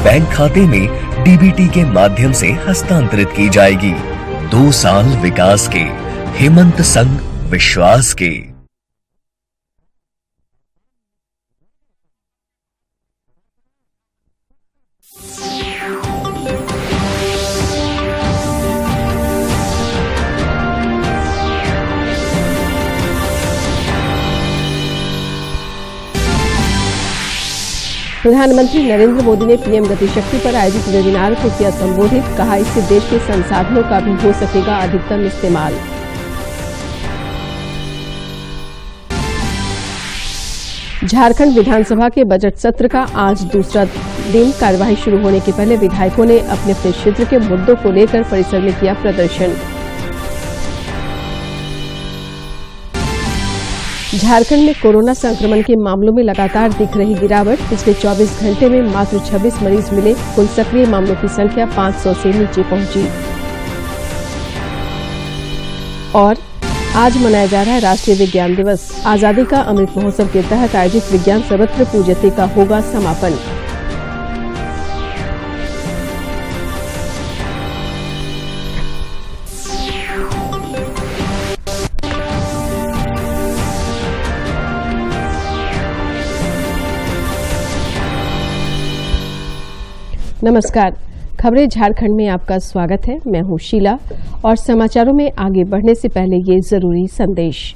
Bank खाते में DBT के माध्यम से हस्तांतरित की जाएगी। 2 साल विकास के, हेमंत संग विश्वास के। प्रधानमंत्री नरेंद्र मोदी ने पीएम गति शक्ति पर आयोजित वेबिनार को किया संबोधित। कहा, इससे देश के संसाधनों का भी हो सकेगा अधिकतम इस्तेमाल। झारखंड विधानसभा के बजट सत्र का आज दूसरा दिन। कार्यवाही शुरू होने के पहले विधायकों ने अपने अपने क्षेत्र के मुद्दों को लेकर परिसर में किया प्रदर्शन। झारखंड में कोरोना संक्रमण के मामलों में लगातार दिख रही गिरावट। पिछले 24 घंटे में मात्र 26 मरीज मिले। कुल सक्रिय मामलों की संख्या 500 से नीचे पहुंची। और आज मनाया जा रहा है राष्ट्रीय विज्ञान दिवस। आजादी का अमृत महोत्सव के तहत आयोजित विज्ञान सर्वत्र पूज्यते का होगा समापन। नमस्कार, खबरें झारखंड में आपका स्वागत है। मैं हूं शीला और समाचारों में आगे बढ़ने से पहले ये जरूरी संदेश।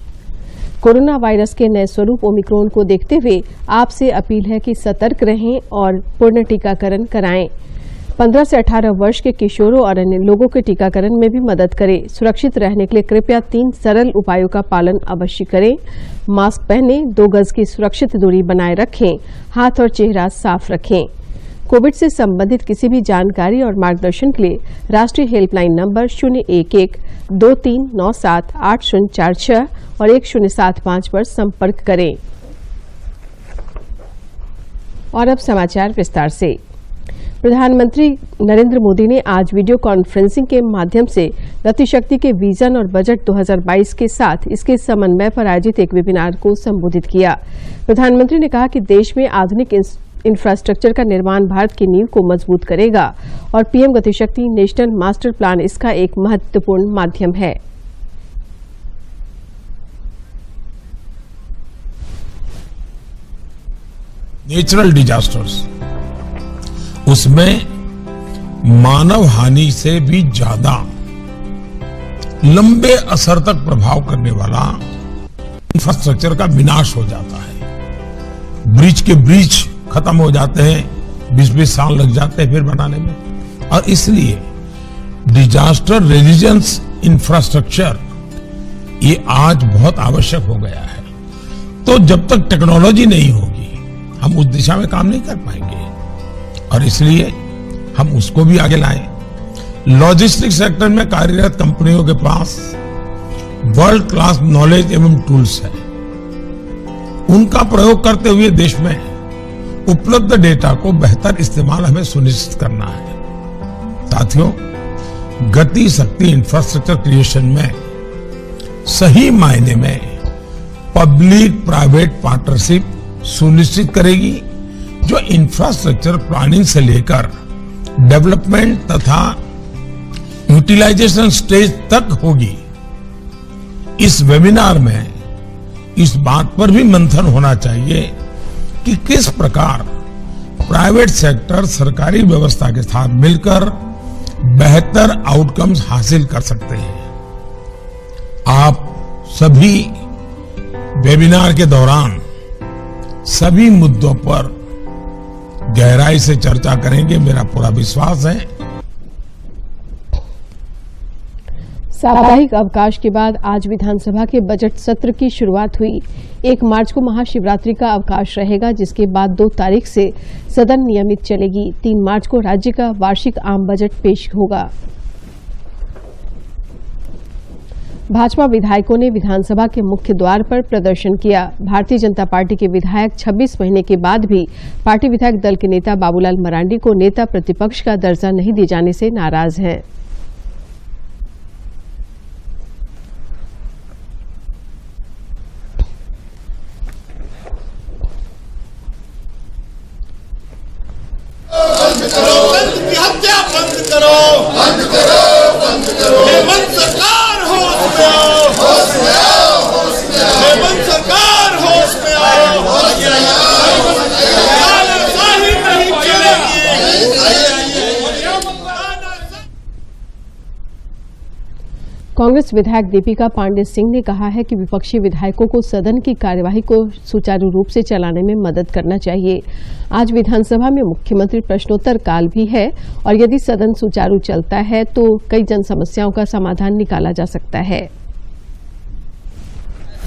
कोरोना वायरस के नए स्वरूप ओमिक्रॉन को देखते हुए आपसे अपील है कि सतर्क रहें और पूर्ण टीकाकरण कराएं। 15 से 18 वर्ष के किशोरों और अन्य लोगों के टीकाकरण में भी मदद करें। सुरक्षित रहने के लिए कृपया 3 सरल उपायों का पालन अवश्य करें। मास्क पहनें, 2 गज की सुरक्षित दूरी बनाए रखें, हाथ और चेहरा साफ रखें। कोविड से संबंधित किसी भी जानकारी और मार्गदर्शन के लिए राष्ट्रीय हेल्पलाइन नंबर 011-2397-8046 और 1075 पर संपर्क करें। और अब समाचार विस्तार से। प्रधानमंत्री नरेंद्र मोदी ने आज वीडियो कॉन्फ्रेंसिंग के माध्यम से गतिशक्ति के विजन और बजट 2022 के साथ इसके समन्वय पर आयोजित एक वेबिनार को संबोधित किया। प्रधानमंत्री ने कहा कि देश में आधुनिक इंफ्रास्ट्रक्चर का निर्माण भारत की नींव को मजबूत करेगा और PM Gati Shakti national master plan इसका एक महत्वपूर्ण माध्यम है। नेचुरल डिजास्टर्स, उसमें मानव हानि से भी ज्यादा लंबे असर तक प्रभाव करने वाला इंफ्रास्ट्रक्चर का विनाश हो जाता है। ब्रिज खत्म हो जाते हैं, 20-20 साल लग जाते हैं फिर बनाने में। और इसलिए डिजास्टर रेजिलियंस इंफ्रास्ट्रक्चर ये आज बहुत आवश्यक हो गया है। तो जब तक टेक्नोलॉजी नहीं होगी हम उस दिशा में काम नहीं कर पाएंगे और इसलिए हम उसको भी आगे लाएं। लॉजिस्टिक सेक्टर में कार्यरत कंपनियों के पास वर्ल्ड क्लास नॉलेज एवं टूल्स है। उनका प्रयोग करते हुए देश में उपलब्ध डेटा को बेहतर इस्तेमाल हमें सुनिश्चित करना है। साथियों, गति शक्ति इंफ्रास्ट्रक्चर क्रिएशन में सही मायने में पब्लिक प्राइवेट पार्टनरशिप सुनिश्चित करेगी, जो इंफ्रास्ट्रक्चर प्लानिंग से लेकर डेवलपमेंट तथा यूटिलाइजेशन स्टेज तक होगी। इस वेबिनार में इस बात पर भी मंथन होना चाहिए कि किस प्रकार प्राइवेट सेक्टर सरकारी व्यवस्था के साथ मिलकर बेहतर आउटकम्स हासिल कर सकते हैं। आप सभी वेबिनार के दौरान सभी मुद्दों पर गहराई से चर्चा करेंगे, मेरा पूरा विश्वास है। साप्ताहिक अवकाश के बाद आज विधानसभा के बजट सत्र की शुरुआत हुई। 1 मार्च को महाशिवरात्रि का अवकाश रहेगा, जिसके बाद 2 तारीख से सदन नियमित चलेगी। 3 मार्च को राज्य का वार्षिक आम बजट पेश होगा। भाजपा विधायकों ने विधानसभा के मुख्य द्वार पर प्रदर्शन किया। भारतीय जनता पार्टी के विधायक 26 महीने के बाद भी पार्टी विधायक दल के नेता बाबूलाल मरांडी को नेता प्रतिपक्ष का दर्जा नहीं दिए जाने से नाराज हैं। की हत्या बंद करो, बंद करो, बंद करो। हेमंत सरकार होश में आओ, होश में आओ, होश में आओ। हेमंत सरकार होश में आओ, होश में आओ। तानाशाही नहीं चलेगी। कांग्रेस विधायक दीपिका पांडे सिंह ने कहा है कि विपक्षी विधायकों को सदन की कार्यवाही को सुचारू रूप से चलाने में मदद करना चाहिए। आज विधानसभा में मुख्यमंत्री प्रश्नोत्तर काल भी है और यदि सदन सुचारू चलता है तो कई जन समस्याओं का समाधान निकाला जा सकता है।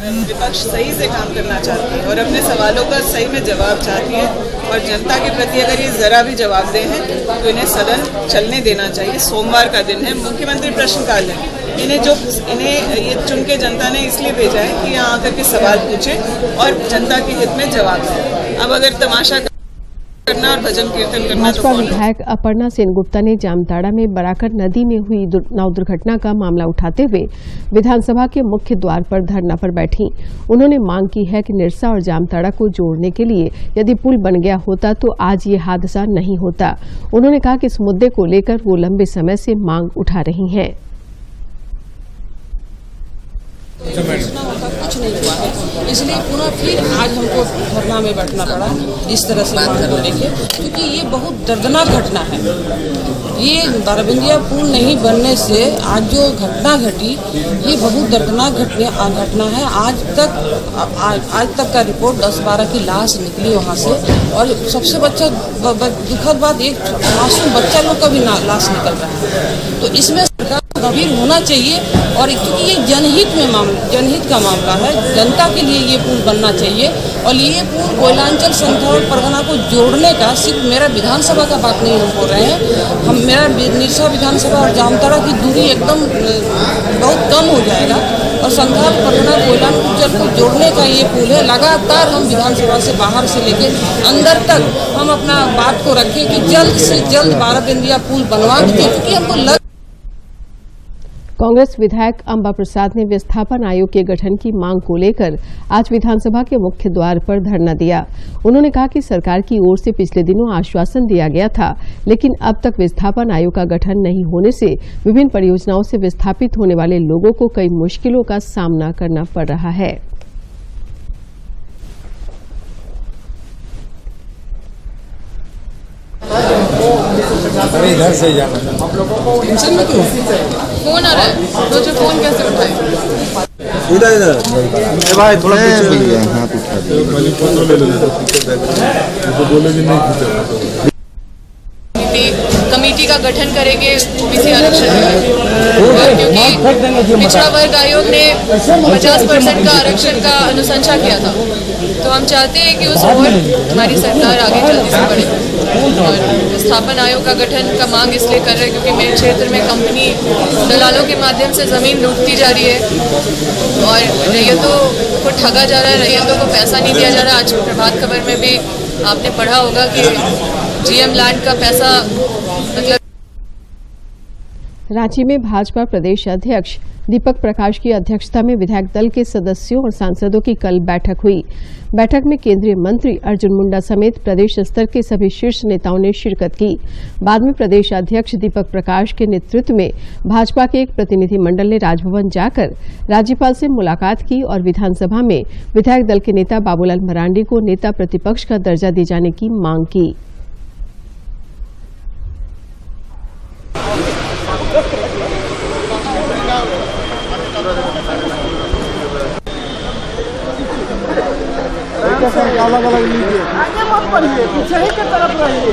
विपक्ष सही से काम करना चाहती है और अपने सवालों का सही में जवाब चाहती है और जनता के प्रति अगर ये जरा भी जवाबदेह हैं तो इन्हें सदन चलने देना चाहिए। सोमवार का दिन है, मुख्यमंत्री प्रश्नकाल है। इन्हें ये चुन के जनता ने इसलिए भेजा है कि यहाँ आकर के सवाल पूछें और जनता के हित में जवाब दें। अब अगर तमाशा करना और भजन कीर्तन करना भाजपा विधायक अपर्णा सेनगुप्ता ने जामताड़ा में बराकर नदी में हुई नाव दुर्घटना का मामला उठाते हुए विधानसभा के मुख्य द्वार पर धरना पर बैठी। उन्होंने मांग की है कि निरसा और जामताड़ा को जोड़ने के लिए यदि पुल बन गया होता तो आज ये हादसा नहीं होता। उन्होंने कहा कि इस मुद्दे को लेकर वो लंबे समय से मांग उठा रही हैं। कुछ नहीं हुआ है, इसलिए पुनः फिर आज हमको धरना में बैठना पड़ा इस तरह से मांग को लेके, क्योंकि ये बहुत दर्दनाक घटना है। ये बाराबंदिया पुल नहीं बनने से आज जो घटना घटी ये बहुत दर्दनाक घटना है। आज तक का रिपोर्ट 10-12 की लाश निकली वहाँ से और सबसे दुखद बात एक मासूम बच्चा लोग का भी लाश निकल रहा है। तो इसमें सरकार गंभीर होना चाहिए और क्योंकि ये जनहित का मामला है, जनता के लिए ये पुल बनना चाहिए और ये पुल कोयलांचल संथाल परगना को जोड़ने का सिर्फ मेरा विधानसभा का बात नहीं हम बोल रहे हैं। मेरा निरसा विधानसभा और जामताड़ा की दूरी एकदम बहुत कम हो जाएगा और संथाल परगना कोयलांचल को जोड़ने का ये पुल है। लगातार हम विधानसभा से बाहर से लेके अंदर तक हम अपना बात को रखें कि जल्द से जल्द बाराबंदिया पुल बनवा दें, क्योंकि हमको कांग्रेस विधायक अंबा प्रसाद ने विस्थापन आयोग के गठन की मांग को लेकर आज विधानसभा के मुख्य द्वार पर धरना दिया। उन्होंने कहा कि सरकार की ओर से पिछले दिनों आश्वासन दिया गया था, लेकिन अब तक विस्थापन आयोग का गठन नहीं होने से विभिन्न परियोजनाओं से विस्थापित होने वाले लोगों को कई मुश्किलों का सामना करना पड़ रहा है। इधर से जाना टेंशन में क्यों? फोन आ रहा है, सोचो फोन कैसे उठाए? इधर भाई थोड़ा पीछे हाथ उठा दो। कमेटी का गठन करेंगे ओबीसी आरक्षण क्योंकि पिछड़ा वर्ग आयोग ने 50% का आरक्षण का अनुशंसा किया था, तो हम चाहते हैं कि उस ओर हमारी सरकार आगे जल्दी से बढ़े। और विस्थापन आयोग का गठन का मांग इसलिए कर रहे हैं क्योंकि मेरे क्षेत्र में कंपनी दलालों के माध्यम से ज़मीन लूटती जा रही है और रैयतों को ठगा जा रहा है, रैयतों को पैसा नहीं दिया जा रहा। आज प्रभात खबर में भी आपने पढ़ा होगा कि जीएम लैंड का पैसा मतलब। रांची में भाजपा प्रदेश अध्यक्ष दीपक प्रकाश की अध्यक्षता में विधायक दल के सदस्यों और सांसदों की कल बैठक हुई। बैठक में केंद्रीय मंत्री अर्जुन मुंडा समेत प्रदेश स्तर के सभी शीर्ष नेताओं ने शिरकत की। बाद में प्रदेश अध्यक्ष दीपक प्रकाश के नेतृत्व में भाजपा के एक प्रतिनिधिमंडल ने राजभवन जाकर राज्यपाल से मुलाकात की और विधानसभा में विधायक दल के नेता बाबूलाल मरांडी को नेता प्रतिपक्ष का दर्जा दिए जाने की मांग की। अलग अलग लीजिए, आगे मत बढ़िए, पीछे ही की तरफ रहिए।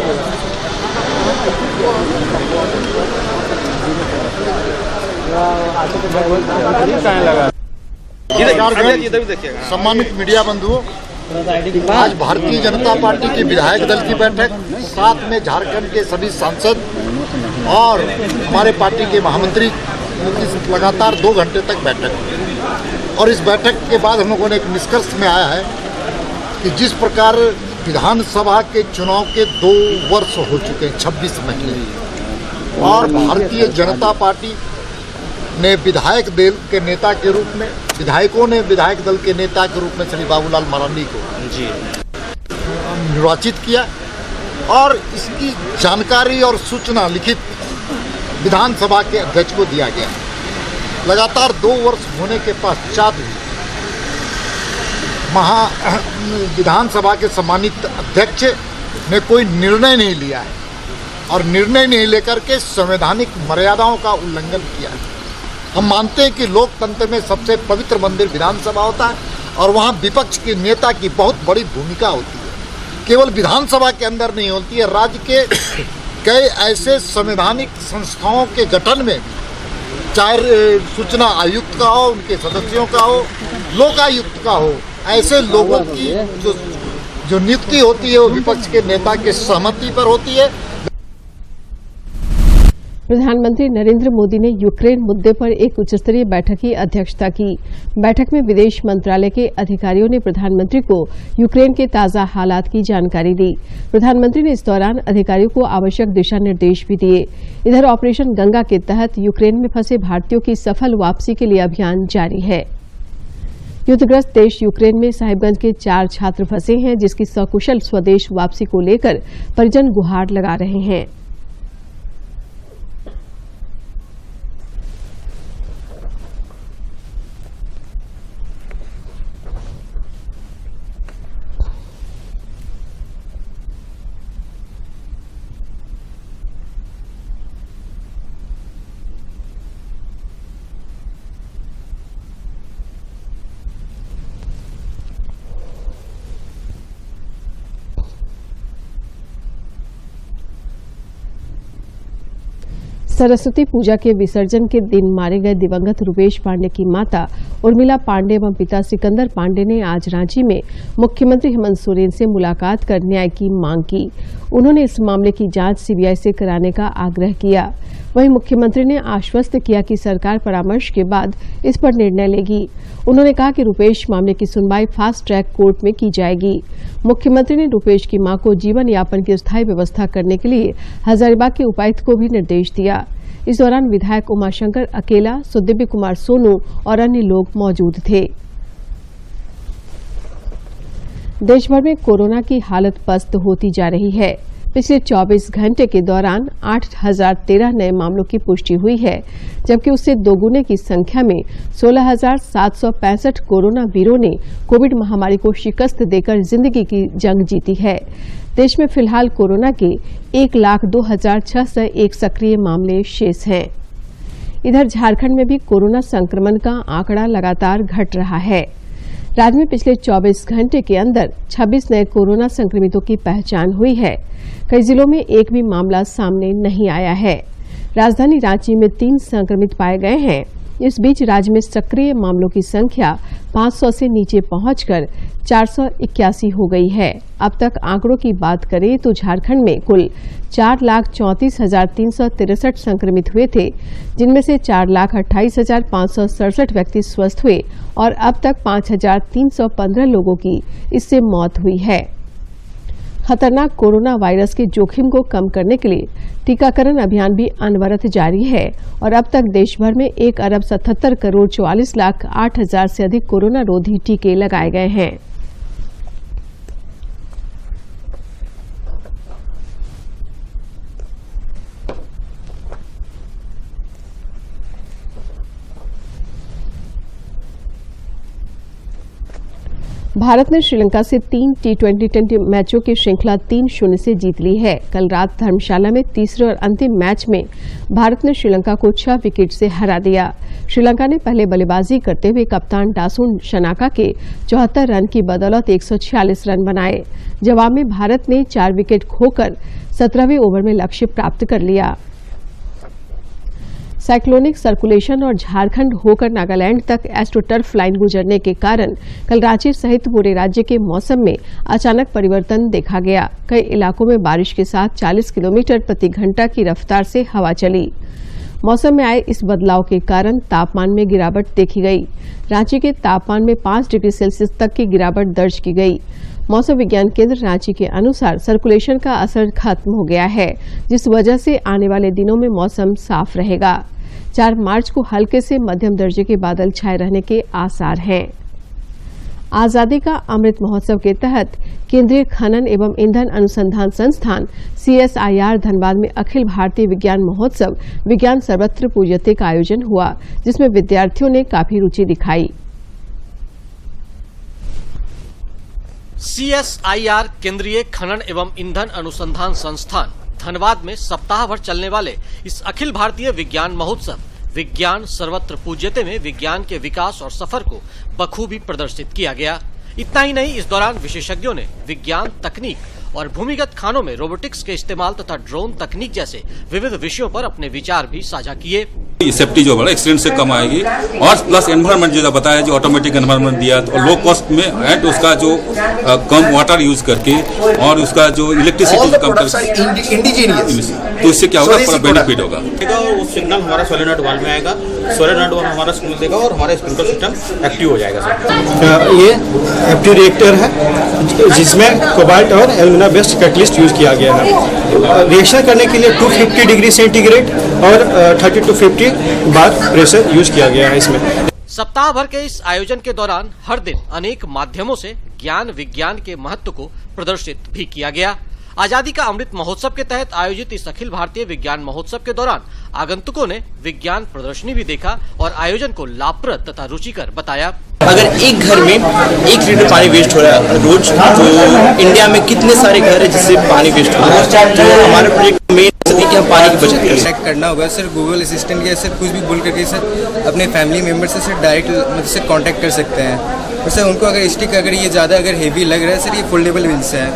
सम्मानित मीडिया बंधुओं, आज भारतीय जनता पार्टी की विधायक दल की बैठक, साथ में झारखंड के सभी सांसद और हमारे पार्टी के महामंत्री की लगातार 2 घंटे तक बैठक। और इस बैठक के बाद हम लोगों ने एक निष्कर्ष में आया है कि जिस प्रकार विधानसभा के चुनाव के 2 वर्ष हो चुके हैं, 26 महीने, और भारतीय जनता पार्टी ने विधायक दल के नेता के रूप में, विधायकों ने विधायक दल के नेता के रूप में श्री बाबूलाल मरांडी को निर्वाचित किया और इसकी जानकारी और सूचना लिखित विधानसभा के अध्यक्ष को दिया गया। लगातार 2 वर्ष होने के पश्चात भी विधानसभा के सम्मानित अध्यक्ष ने कोई निर्णय नहीं लिया है और निर्णय नहीं लेकर के संवैधानिक मर्यादाओं का उल्लंघन किया है। हम मानते हैं कि लोकतंत्र में सबसे पवित्र मंदिर विधानसभा होता है और वहाँ विपक्ष के नेता की बहुत बड़ी भूमिका होती है। केवल विधानसभा के अंदर नहीं होती है, राज्य के कई ऐसे संवैधानिक संस्थाओं के गठन में, चाहे सूचना आयुक्त का हो, उनके सदस्यों का हो, लोकायुक्त का हो, ऐसे लोगों की जो नियुक्ति होती है वो विपक्ष के नेता के सहमति पर होती है। प्रधानमंत्री नरेंद्र मोदी ने यूक्रेन मुद्दे पर एक उच्चस्तरीय बैठक की अध्यक्षता की। बैठक में विदेश मंत्रालय के अधिकारियों ने प्रधानमंत्री को यूक्रेन के ताजा हालात की जानकारी दी। प्रधानमंत्री ने इस दौरान अधिकारियों को आवश्यक दिशा निर्देश भी दिए। इधर ऑपरेशन गंगा के तहत यूक्रेन में फंसे भारतीयों की सफल वापसी के लिए अभियान जारी है। युद्धग्रस्त देश यूक्रेन में साहिबगंज के 4 छात्र फंसे हैं, जिसकी सकुशल स्वदेश वापसी को लेकर परिजन गुहार लगा रहे हैं। सरस्वती पूजा के विसर्जन के दिन मारे गए दिवंगत रूपेश पांडे की माता उर्मिला पांडे एवं पिता सिकंदर पांडे ने आज रांची में मुख्यमंत्री हेमंत सोरेन से मुलाकात कर न्याय की मांग की। उन्होंने इस मामले की जांच सीबीआई से कराने का आग्रह किया। वहीं मुख्यमंत्री ने आश्वस्त किया कि सरकार परामर्श के बाद इस पर निर्णय लेगी। उन्होंने कहा कि रूपेश मामले की सुनवाई फास्ट ट्रैक कोर्ट में की जाएगी। मुख्यमंत्री ने रूपेश की मां को जीवन यापन की स्थायी व्यवस्था करने के लिए हजारीबाग के उपायुक्त को भी निर्देश दिया। इस दौरान विधायक उमाशंकर अकेला, सुदिव्य कुमार सोनू और अन्य लोग मौजूद थे। देश भर में कोरोना की हालत पस्त होती जा रही है। पिछले 24 घंटे के दौरान 8,013 नए मामलों की पुष्टि हुई है, जबकि उससे दोगुने की संख्या में 16,765 कोरोना वीरों ने कोविड महामारी को शिकस्त देकर जिंदगी की जंग जीती है। देश में फिलहाल कोरोना के 1,02,601 सक्रिय मामले शेष हैं। इधर झारखंड में भी कोरोना संक्रमण का आंकड़ा लगातार घट रहा है। राज्य में पिछले 24 घंटे के अंदर 26 नए कोरोना संक्रमितों की पहचान हुई है। कई जिलों में एक भी मामला सामने नहीं आया है। राजधानी रांची में 3 संक्रमित पाए गए हैं। इस बीच राज्य में सक्रिय मामलों की संख्या 500 से नीचे पहुंचकर 481 हो गई है। अब तक आंकड़ों की बात करें तो झारखंड में कुल 4,34,363 संक्रमित हुए थे, जिनमें से 4,28,567 व्यक्ति स्वस्थ हुए और अब तक 5,315 लोगों की इससे मौत हुई है। खतरनाक कोरोना वायरस के जोखिम को कम करने के लिए टीकाकरण अभियान भी अनवरत जारी है और अब तक देश भर में 1,77,44,08,000 से अधिक कोरोना रोधी टीके लगाए गए हैं। भारत ने श्रीलंका से 3 T20 मैचों की श्रृंखला 3-0 से जीत ली है। कल रात धर्मशाला में तीसरे और अंतिम मैच में भारत ने श्रीलंका को 6 विकेट से हरा दिया। श्रीलंका ने पहले बल्लेबाजी करते हुए कप्तान डासुन शनाका के 74 रन की बदौलत 146 रन बनाए। जवाब में भारत ने 4 विकेट खोकर 17वें ओवर में लक्ष्य प्राप्त कर लिया। साइक्लोनिक सर्कुलेशन और झारखंड होकर नागालैंड तक एस्ट्रोटर्फ लाइन गुजरने के कारण कल रांची सहित पूरे राज्य के मौसम में अचानक परिवर्तन देखा गया। कई इलाकों में बारिश के साथ 40 किलोमीटर प्रति घंटा की रफ्तार से हवा चली। मौसम में आए इस बदलाव के कारण तापमान में गिरावट देखी गई। रांची के तापमान में 5 डिग्री सेल्सियस तक की गिरावट दर्ज की गई। मौसम विज्ञान केंद्र रांची के अनुसार सर्कुलेशन का असर खत्म हो गया है, जिस वजह से आने वाले दिनों में मौसम साफ रहेगा। 4 मार्च को हल्के से मध्यम दर्जे के बादल छाए रहने के आसार हैं। आजादी का अमृत महोत्सव के तहत केंद्रीय खनन एवं ईंधन अनुसंधान संस्थान CSIR धनबाद में अखिल भारतीय विज्ञान महोत्सव विज्ञान सर्वत्र पूज्यते का आयोजन हुआ, जिसमें विद्यार्थियों ने काफी रुचि दिखाई। CSIR केंद्रीय खनन एवं ईंधन अनुसंधान संस्थान धनबाद में सप्ताह भर चलने वाले इस अखिल भारतीय विज्ञान महोत्सव विज्ञान सर्वत्र पूज्यते में विज्ञान के विकास और सफर को बखूबी प्रदर्शित किया गया। इतना ही नहीं, इस दौरान विशेषज्ञों ने विज्ञान तकनीक और भूमिगत खानों में रोबोटिक्स के इस्तेमाल तथा ड्रोन तकनीक जैसे विविध विषयों पर अपने विचार भी साझा किए। सेफ्टी जो बड़ा एक्सीडेंट से कम आएगी और प्लस एनवायरनमेंट जो बताया, जो ऑटोमेटिक एनवायरनमेंट दिया तो लो कॉस्ट में एंड उसका जो कम वाटर यूज करके और उसका जो इलेक्ट्रिसिटी कम तो इससे क्या होगा, पूरा बेनिफिट होगा। वो सिग्नल हमारा सोलेनोइड वाल्व में आएगा, सोलेनोइड वाल्व हमारा सिग्नल देगा और हमारा स्प्रिंकलर सिस्टम एक्टिव हो जाएगा सर। ये एफटी रिएक्टर है जिसमें कोबाल्ट और एल्यूमिना बेस्ड कैटलिस्ट यूज किया गया है। रिएक्शन करने के लिए 250 डिग्री सेंटीग्रेड और 30 to 50 बार प्रेशर यूज किया गया है इसमें। सप्ताह भर के इस आयोजन के दौरान हर दिन अनेक माध्यमों से ज्ञान विज्ञान के महत्व को प्रदर्शित भी किया गया। आजादी का अमृत महोत्सव के तहत आयोजित इस अखिल भारतीय विज्ञान महोत्सव के दौरान आगंतुकों ने विज्ञान प्रदर्शनी भी देखा और आयोजन को लाभप्रद तथा रुचिकर बताया। अगर एक घर में 1 लीटर पानी वेस्ट हो रहा है रोज, तो इंडिया में कितने सारे घर है जिससे पानी वेस्ट हो रहा है। तो हमारे प्रोजेक्ट में कि हम पानी की बचत कनेक्ट करना होगा सर, गूगल असिस्टेंट या सर कुछ भी बोल करके सर अपने फैमिली मेम्बर से सर डायरेक्ट मुझसे कांटेक्ट कर सकते हैं। और सर उनको अगर स्टिक अगर ये ज़्यादा अगर हेवी लग रहा है सर, ये फोल्डेबल व्हील्स है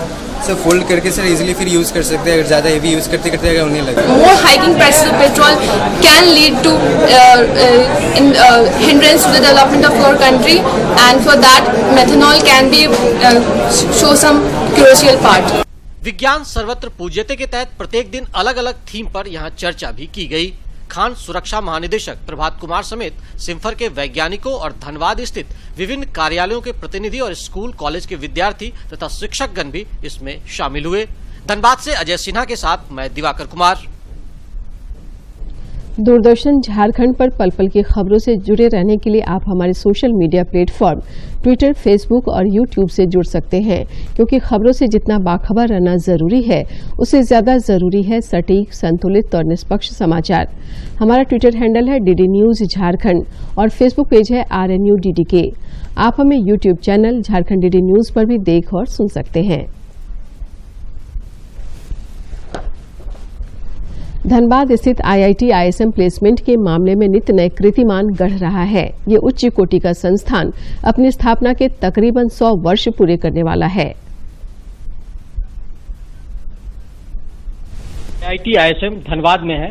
सर, फोल्ड करके सर इजीली फिर यूज़ कर सकते हैं। अगर ज़्यादा हेवी यूज़ करते करते अगर उन्हें लगे। More hiking prices of petrol can lead to hindrance to the development of our country, and for that methanol can be show some crucial part. विज्ञान सर्वत्र पूज्यते के तहत प्रत्येक दिन अलग अलग थीम पर यहाँ चर्चा भी की गई। खान सुरक्षा महानिदेशक प्रभात कुमार समेत सिम्फर के वैज्ञानिकों और धनबाद स्थित विभिन्न कार्यालयों के प्रतिनिधि और स्कूल कॉलेज के विद्यार्थी तथा शिक्षकगण भी इसमें शामिल हुए। धनबाद से अजय सिन्हा के साथ मैं दिवाकर कुमार। दूरदर्शन झारखंड पर पल पल की खबरों से जुड़े रहने के लिए आप हमारे social media platform Twitter, Facebook और यूट्यूब से जुड़ सकते हैं, क्योंकि खबरों से जितना बाखबर रहना जरूरी है, उससे ज्यादा जरूरी है सटीक, संतुलित और निष्पक्ष समाचार। हमारा ट्विटर हैंडल है DD न्यूज झारखंड और फेसबुक पेज है RNU DDK। आप हमें YouTube channel Jharkhand DD news पर भी देख और सुन सकते हैं। धनबाद स्थित IIT ISM प्लेसमेंट के मामले में नित्य नए कीर्तिमान गढ़ रहा है। ये उच्च कोटि का संस्थान अपनी स्थापना के तकरीबन 100 वर्ष पूरे करने वाला है। IIT ISM धनबाद में है,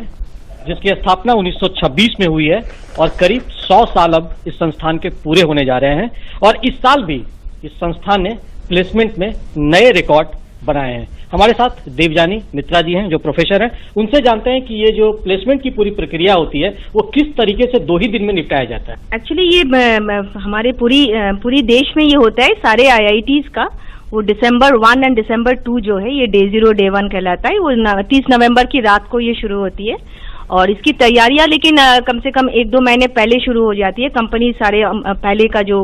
जिसकी स्थापना 1926 में हुई है और करीब 100 साल अब इस संस्थान के पूरे होने जा रहे हैं। और इस साल भी इस संस्थान ने प्लेसमेंट में नए रिकॉर्ड बनाए हैं। हमारे साथ देवजानी मित्रा जी हैं जो प्रोफेसर हैं, उनसे जानते हैं कि ये जो प्लेसमेंट की पूरी प्रक्रिया होती है वो किस तरीके से 2 ही दिन में निपटाया जाता है। एक्चुअली ये हमारे पूरी देश में ये होता है, सारे IITs का वो December 1 और December 2 जो है ये Day 0 Day 1 कहलाता है। वो 30 नवंबर की रात को ये शुरू होती है और इसकी तैयारियां लेकिन कम से कम 1-2 महीने पहले शुरू हो जाती है। कंपनी सारे पहले का जो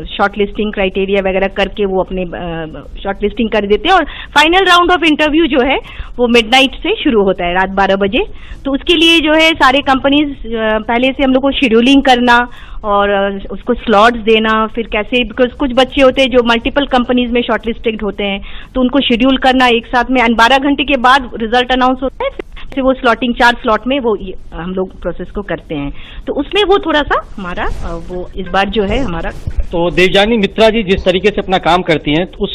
शॉर्ट लिस्टिंग क्राइटेरिया वगैरह करके वो अपने शॉर्ट लिस्टिंग कर देते हैं और फाइनल राउंड ऑफ इंटरव्यू जो है वो मिडनाइट से शुरू होता है, रात 12 बजे। तो उसके लिए जो है सारे कंपनीज पहले से हम लोग को शेड्यूलिंग करना और उसको स्लॉट्स देना, फिर कैसे, बिकॉज कुछ बच्चे होते हैं जो मल्टीपल कंपनीज में शॉर्ट लिस्टेड होते हैं, तो उनको शेड्यूल करना एक साथ में, 12 घंटे के बाद रिजल्ट अनाउंस होता है, फिर वो स्लॉटिंग 4 स्लॉट में वो हम लोग प्रोसेस को करते हैं। तो उसमें वो थोड़ा सा हमारा वो इस बार जो है हमारा। तो देवजानी मित्रा जी जिस तरीके से अपना काम करती हैं, तो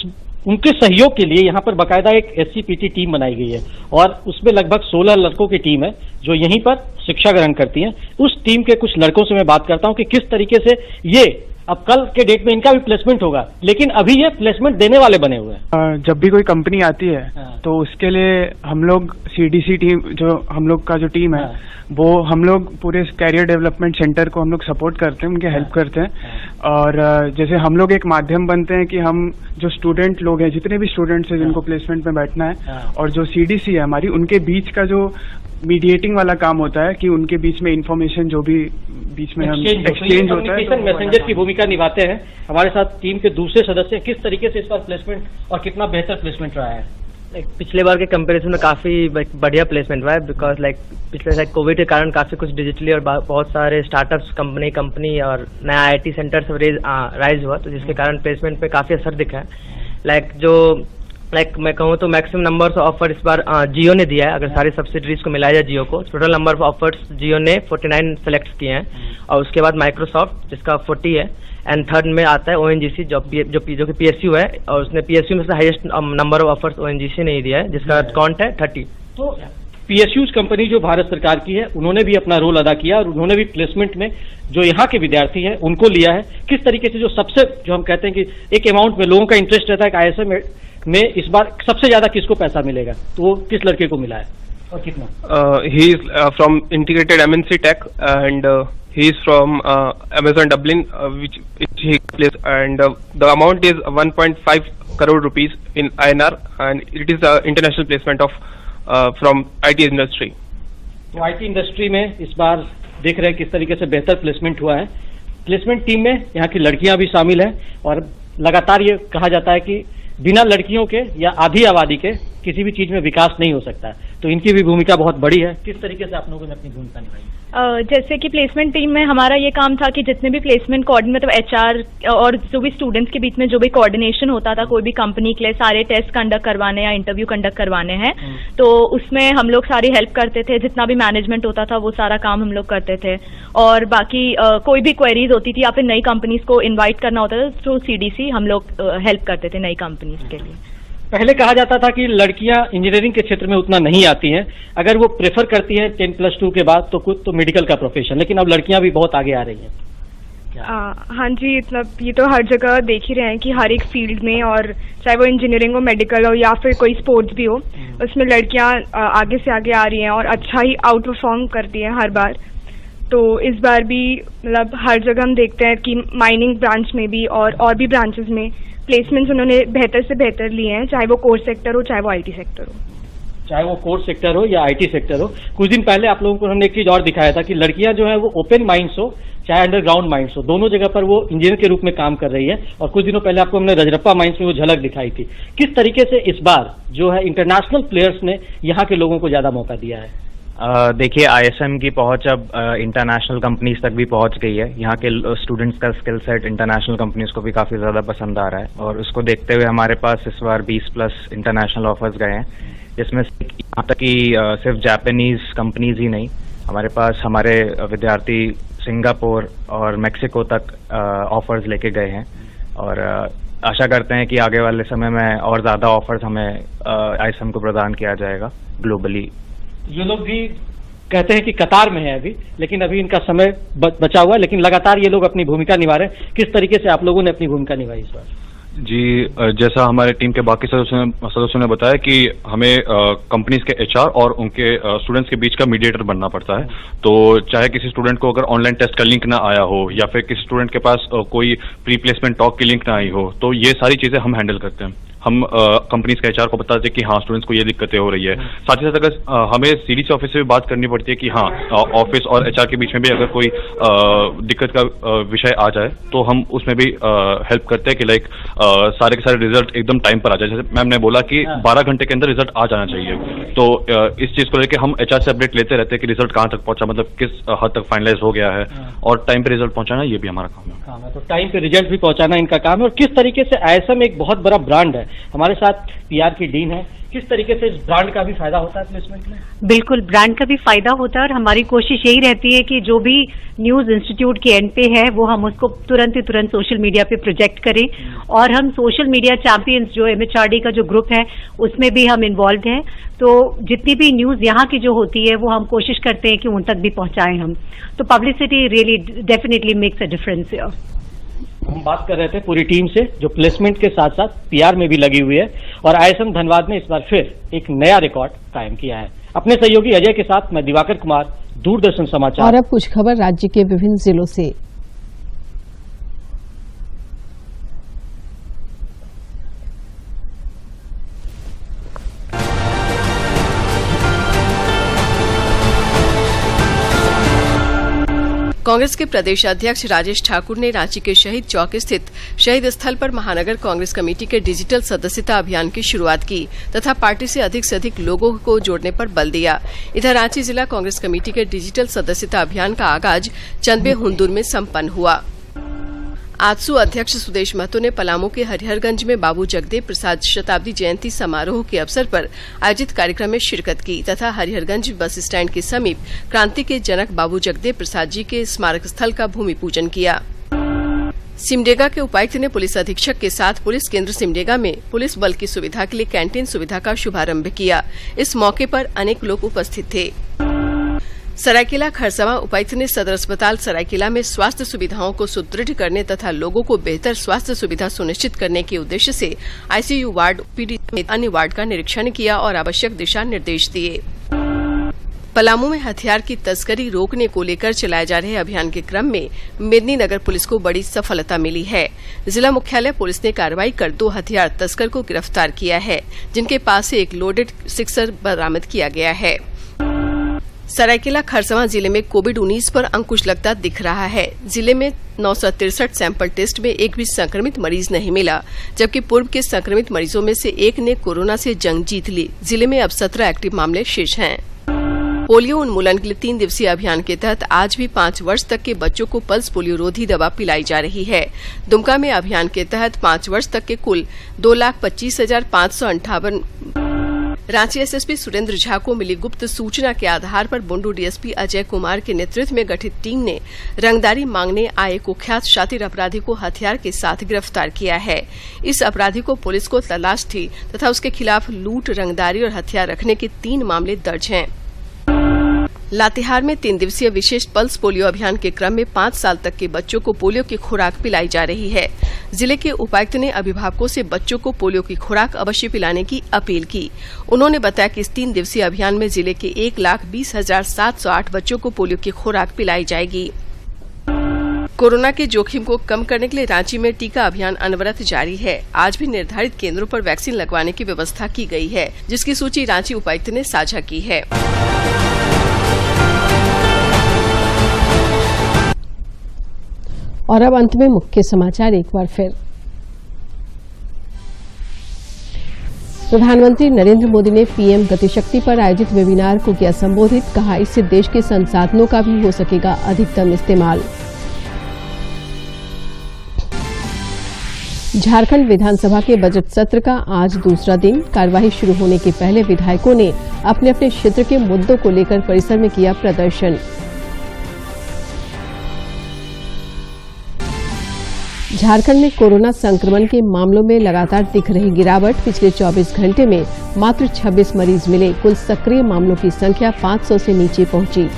उनके सहयोग के लिए यहाँ पर बाकायदा एक SCPT टीम बनाई गई है और उसमें लगभग 16 लड़कों की टीम है जो यहीं पर शिक्षा ग्रहण करती हैं। उस टीम के कुछ लड़कों से मैं बात करता हूँ कि किस तरीके से ये अब कल के डेट में इनका भी प्लेसमेंट होगा, लेकिन अभी ये प्लेसमेंट देने वाले बने हुए हैं। जब भी कोई कंपनी आती है तो उसके लिए हम लोग CDC टीम, जो हम लोग का जो टीम है, वो हम लोग पूरे कैरियर डेवलपमेंट सेंटर को हम लोग सपोर्ट करते हैं, उनके हेल्प करते हैं। और जैसे हम लोग एक माध्यम बनते हैं कि हम जो स्टूडेंट लोग हैं, जितने भी स्टूडेंट्स हैं जिनको प्लेसमेंट में बैठना है, और जो CDC है हमारी, उनके बीच का जो मीडिएटिंग वाला काम होता है कि उनके बीच में इंफॉर्मेशन जो भी बीच में हम एक्सचेंज होता है, कम्युनिकेशन मैसेंजर की भूमिका निभाते हैं। हमारे साथ टीम के दूसरे सदस्य, किस तरीके से इस बार प्लेसमेंट और कितना बेहतर प्लेसमेंट रहा है? पिछले बार के कंपैरिजन में काफी बढ़िया प्लेसमेंट हुआ है, बिकॉज पिछले कोविड के कारण काफी कुछ डिजिटली और बहुत सारे स्टार्टअप्स कंपनी और नया आईटी सेंटर सब राइज हुआ, तो जिसके कारण प्लेसमेंट पे काफी असर दिखा है। मैं कहूँ तो मैक्सिमम नंबर ऑफ ऑफर इस बार जियो ने दिया है। अगर सारी सब्सिडरीज को मिलाया जाए जियो को, टोटल नंबर ऑफ ऑफर्स जियो ने 49 सेलेक्ट किए हैं, और उसके बाद माइक्रोसॉफ्ट जिसका 40 है, एंड थर्ड में आता है ओएनजीसी जो कि पीएसयू है, और उसने पीएसयू में से highest number of offers ONGC ने ही दिया है, जिसका काउंट है 30। तो पीएसयू कंपनी जो भारत सरकार की है, उन्होंने भी अपना रोल अदा किया और उन्होंने भी प्लेसमेंट में जो यहाँ के विद्यार्थी हैं उनको लिया है। किस तरीके से जो हम कहते हैं कि एक अमाउंट में लोगों का इंटरेस्ट रहता है कि आईएसएम में इस बार सबसे ज्यादा किसको पैसा मिलेगा, तो वो किस लड़के को मिला है और कितना? He is from integrated MNC tech and he is from Amazon Dublin, which he plays, and the amount is 1.5 crore rupees in INR, and it is the international placement of from IT industry. तो IT industry में इस बार देख रहे हैं किस तरीके से बेहतर प्लेसमेंट हुआ है। प्लेसमेंट टीम में यहाँ की लड़कियां भी शामिल हैं, और लगातार ये कहा जाता है कि बिना लड़कियों के या आधी आबादी के किसी भी चीज में विकास नहीं हो सकता है, तो इनकी भी भूमिका बहुत बड़ी है। किस तरीके से आप लोगों ने अपनी भूमिका निभाई? जैसे कि प्लेसमेंट टीम में हमारा ये काम था कि जितने भी प्लेसमेंट मतलब एचआर और जो भी स्टूडेंट्स के बीच में जो भी कोऑर्डिनेशन होता था कोई भी कंपनी के लिए, सारे टेस्ट कंडक्ट करवाने या इंटरव्यू कंडक्ट करवाने हैं, तो उसमें हम लोग सारी हेल्प करते थे। जितना भी मैनेजमेंट होता था वो सारा काम हम लोग करते थे, और बाकी कोई भी क्वेरीज होती थी या फिर नई कंपनीज को इन्वाइट करना होता था थ्रू सीडीसी, हम लोग हेल्प करते थे नई कंपनीज के लिए। पहले कहा जाता था कि लड़कियां इंजीनियरिंग के क्षेत्र में उतना नहीं आती हैं, अगर वो प्रेफर करती हैं 10+2 के बाद तो कुछ तो मेडिकल का प्रोफेशन, लेकिन अब लड़कियां भी बहुत आगे आ रही हैं। हाँ जी, मतलब ये तो हर जगह देख ही रहे हैं कि हर एक फील्ड में, और चाहे वो इंजीनियरिंग हो, मेडिकल हो या फिर कोई स्पोर्ट्स भी हो, उसमें लड़कियां आगे से आगे आ रही हैं और अच्छा ही आउट परफॉर्म करती हैं हर बार। तो इस बार भी मतलब हर जगह हम देखते हैं कि माइनिंग ब्रांच में भी और भी ब्रांचेस में प्लेसमेंट्स उन्होंने बेहतर से बेहतर लिए हैं, चाहे वो कोर सेक्टर हो चाहे वो आईटी सेक्टर हो। चाहे वो कोर सेक्टर हो या आईटी सेक्टर हो। कुछ दिन पहले आप लोगों को हमने एक चीज और दिखाया था कि लड़कियां जो है वो ओपन माइंड्स हो चाहे अंडरग्राउंड माइंड्स हो, दोनों जगह पर वो इंजीनियर के रूप में काम कर रही है, और कुछ दिनों पहले आपको हमने रजरप्पा माइंड्स में वो झलक दिखाई थी। किस तरीके से इस बार जो है इंटरनेशनल प्लेयर्स ने यहाँ के लोगों को ज्यादा मौका दिया है? देखिए, आईएसएम की पहुंच अब इंटरनेशनल कंपनीज तक भी पहुंच गई है। यहाँ के स्टूडेंट्स का स्किल सेट इंटरनेशनल कंपनीज को भी काफ़ी ज़्यादा पसंद आ रहा है, और उसको देखते हुए हमारे पास इस बार 20+ इंटरनेशनल ऑफर्स गए हैं, जिसमें यहाँ तक कि सिर्फ जापानीज कंपनीज ही नहीं, हमारे पास हमारे विद्यार्थी सिंगापुर और मेक्सिको तक ऑफर्स लेके गए हैं, और आशा करते हैं कि आगे वाले समय में और ज़्यादा ऑफर्स हमें आईएसएम को प्रदान किया जाएगा ग्लोबली। ये लोग भी कहते हैं कि कतार में है अभी, लेकिन अभी इनका समय बचा हुआ है, लेकिन लगातार ये लोग अपनी भूमिका निभा रहे हैं। किस तरीके से आप लोगों ने अपनी भूमिका निभाई इस बार? जी, जैसा हमारे टीम के बाकी सदस्यों ने बताया कि हमें कंपनीज के एचआर और उनके स्टूडेंट्स के बीच का मीडिएटर बनना पड़ता है। तो चाहे किसी स्टूडेंट को अगर ऑनलाइन टेस्ट का लिंक ना आया हो, या फिर किसी स्टूडेंट के पास कोई प्री प्लेसमेंट टॉक की लिंक ना आई हो, तो ये सारी चीजें हम हैंडल करते हैं। हम कंपनीज के एचआर को बताते हैं कि हाँ, स्टूडेंट्स को ये दिक्कतें हो रही है। साथ ही साथ अगर हमें सीडीसी ऑफिस से भी बात करनी पड़ती है कि हाँ, ऑफिस और एचआर के बीच में भी अगर कोई दिक्कत का विषय आ जाए, तो हम उसमें भी हेल्प करते हैं कि लाइक सारे के सारे रिजल्ट एकदम टाइम पर आ जाए। जैसे मैम ने बोला कि 12 घंटे के अंदर रिजल्ट आ जाना चाहिए, तो इस चीज को लेकर हम एचआर से अपडेट लेते रहते हैं कि रिजल्ट कहाँ तक पहुंचा, मतलब किस हद तक फाइनलाइज हो गया है, और टाइम पे रिजल्ट पहुंचाना ये भी हमारा काम है। तो टाइम पे रिजल्ट भी पहुंचाना इनका काम है। और किस तरीके से आईएसएम एक बहुत बड़ा ब्रांड है, हमारे साथ पीआर की डीन है, किस तरीके से इस ब्रांड का भी फायदा होता है प्लेसमेंट में? बिल्कुल, ब्रांड का भी फायदा होता है, और हमारी कोशिश यही रहती है कि जो भी न्यूज इंस्टीट्यूट के एंड पे है वो हम उसको तुरंत सोशल मीडिया पे प्रोजेक्ट करें, और हम सोशल मीडिया चैंपियंस जो एमएचआरडी का जो ग्रुप है उसमें भी हम इन्वॉल्व हैं। तो जितनी भी न्यूज यहाँ की जो होती है वो हम कोशिश करते हैं कि उन तक भी पहुंचाएं हम। तो publicity really definitely makes a difference here. हम बात कर रहे थे पूरी टीम से जो प्लेसमेंट के साथ साथ पीआर में भी लगी हुई है, और आईएसएम धनबाद ने इस बार फिर एक नया रिकॉर्ड कायम किया है। अपने सहयोगी अजय के साथ मैं दिवाकर कुमार, दूरदर्शन समाचार। और अब कुछ खबर राज्य के विभिन्न जिलों से। कांग्रेस के प्रदेश अध्यक्ष राजेश ठाकुर ने रांची के शहीद चौक स्थित शहीद स्थल पर महानगर कांग्रेस कमेटी के डिजिटल सदस्यता अभियान की शुरुआत की तथा पार्टी से अधिक लोगों को जोड़ने पर बल दिया। इधर रांची जिला कांग्रेस कमेटी के डिजिटल सदस्यता अभियान का आगाज चंदबे हुंदुर में संपन्न हुआ। आजसू अध्यक्ष सुदेश महतो ने पलामू के हरिहरगंज में बाबू जगदेव प्रसाद शताब्दी जयंती समारोह के अवसर पर आयोजित कार्यक्रम में शिरकत की तथा हरिहरगंज बस स्टैंड के समीप क्रांति के जनक बाबू जगदेव प्रसाद जी के स्मारक स्थल का भूमि पूजन किया। सिमडेगा के उपायुक्त ने पुलिस अधीक्षक के साथ पुलिस केंद्र सिमडेगा में पुलिस बल की सुविधा के लिए कैंटीन सुविधा का शुभारंभ किया। इस मौके पर अनेक लोग उपस्थित थे। सरायकेला खरसावां उपायुक्त ने सदर अस्पताल सरायकेला में स्वास्थ्य सुविधाओं को सुदृढ़ करने तथा लोगों को बेहतर स्वास्थ्य सुविधा सुनिश्चित करने के उद्देश्य से आईसीयू वार्ड, ओपीडी समेत अन्य वार्ड का निरीक्षण किया और आवश्यक दिशा निर्देश दिए। पलामू में हथियार की तस्करी रोकने को लेकर चलाए जा रहे अभियान के क्रम में मेदिनीनगर पुलिस को बड़ी सफलता मिली है। जिला मुख्यालय पुलिस ने कार्रवाई कर 2 हथियार तस्कर को गिरफ्तार किया है, जिनके पास से एक लोडेड सिक्सर बरामद किया गया है। सरायकेला खरसावां जिले में कोविड-19 पर अंकुश लगता दिख रहा है। जिले में 963 सैंपल टेस्ट में एक भी संक्रमित मरीज नहीं मिला, जबकि पूर्व के संक्रमित मरीजों में से एक ने कोरोना से जंग जीत ली। जिले में अब 17 एक्टिव मामले शेष हैं। पोलियो उन्मूलन के लिए 3 दिवसीय अभियान के तहत आज भी 5 वर्ष तक के बच्चों को पल्स पोलियो रोधी दवा पिलाई जा रही है। दुमका में अभियान के तहत 5 वर्ष तक के कुल 2,25,558 रांची एसएसपी सुरेंद्र झा को मिली गुप्त सूचना के आधार पर बुंडू डीएसपी अजय कुमार के नेतृत्व में गठित टीम ने रंगदारी मांगने आए कुख्यात शातिर अपराधी को हथियार के साथ गिरफ्तार किया है। इस अपराधी को पुलिस को तलाश थी तथा उसके खिलाफ लूट, रंगदारी और हथियार रखने के 3 मामले दर्ज हैं। लातेहार में 3 दिवसीय विशेष पल्स पोलियो अभियान के क्रम में 5 साल तक के बच्चों को पोलियो की खुराक पिलाई जा रही है। जिले के उपायुक्त ने अभिभावकों से बच्चों को पोलियो की खुराक अवश्य पिलाने की अपील की। उन्होंने बताया कि इस 3 दिवसीय अभियान में जिले के 1,20,708 बच्चों को पोलियो की खुराक पिलाई जाएगी। कोरोना के जोखिम को कम करने के लिए रांची में टीका अभियान अनवरत जारी है। आज भी निर्धारित केंद्रों पर वैक्सीन लगवाने की व्यवस्था की गई है, जिसकी सूची रांची उपायुक्त ने साझा की है। और अब अंत में मुख्य समाचार एक बार फिर। प्रधानमंत्री नरेंद्र मोदी ने पीएम गतिशक्ति पर आयोजित वेबिनार को किया संबोधित। कहा, इससे देश के संसाधनों का भी हो सकेगा अधिकतम इस्तेमाल। झारखंड विधानसभा के बजट सत्र का आज दूसरा दिन। कार्यवाही शुरू होने के पहले विधायकों ने अपने अपने क्षेत्र के मुद्दों को लेकर परिसर में किया प्रदर्शन। झारखंड में कोरोना संक्रमण के मामलों में लगातार दिख रही गिरावट। पिछले 24 घंटे में मात्र 26 मरीज मिले। कुल सक्रिय मामलों की संख्या 500 से नीचे पहुंची।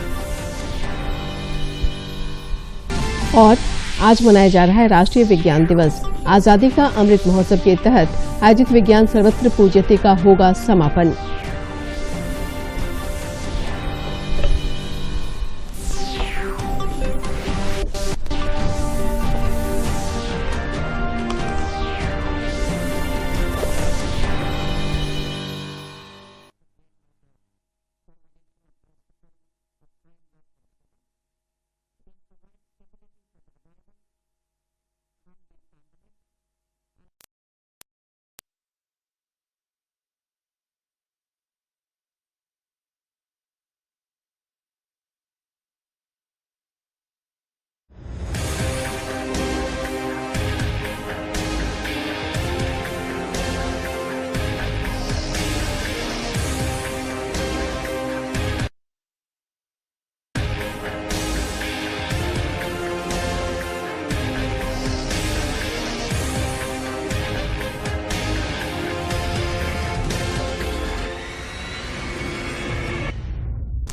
और आज मनाया जा रहा है राष्ट्रीय विज्ञान दिवस। आजादी का अमृत महोत्सव के तहत आयोजित विज्ञान सर्वत्र पूज्यते का होगा समापन।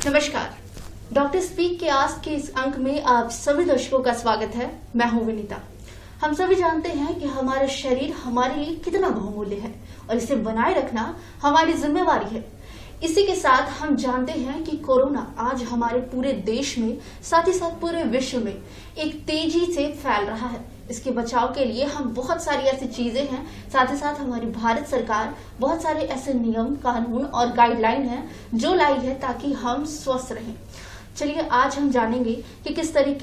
नमस्कार, डॉक्टर स्पीक के आज के इस अंक में आप सभी दर्शकों का स्वागत है। मैं हूं विनीता। हम सभी जानते हैं कि हमारा शरीर हमारे लिए कितना बहुमूल्य है और इसे बनाए रखना हमारी जिम्मेवारी है। इसी के साथ हम जानते हैं कि कोरोना आज हमारे पूरे देश में, साथ ही साथ पूरे विश्व में एक तेजी से फैल रहा है। इसके बचाव के लिए हम बहुत सारी ऐसी चीजें हैं, साथ ही साथ हमारी भारत सरकार बहुत सारे ऐसे नियम, कानून और गाइडलाइन हैं जो लाई है ताकि हम स्वस्थ रहें। चलिए आज हम जानेंगे कि किस तरीके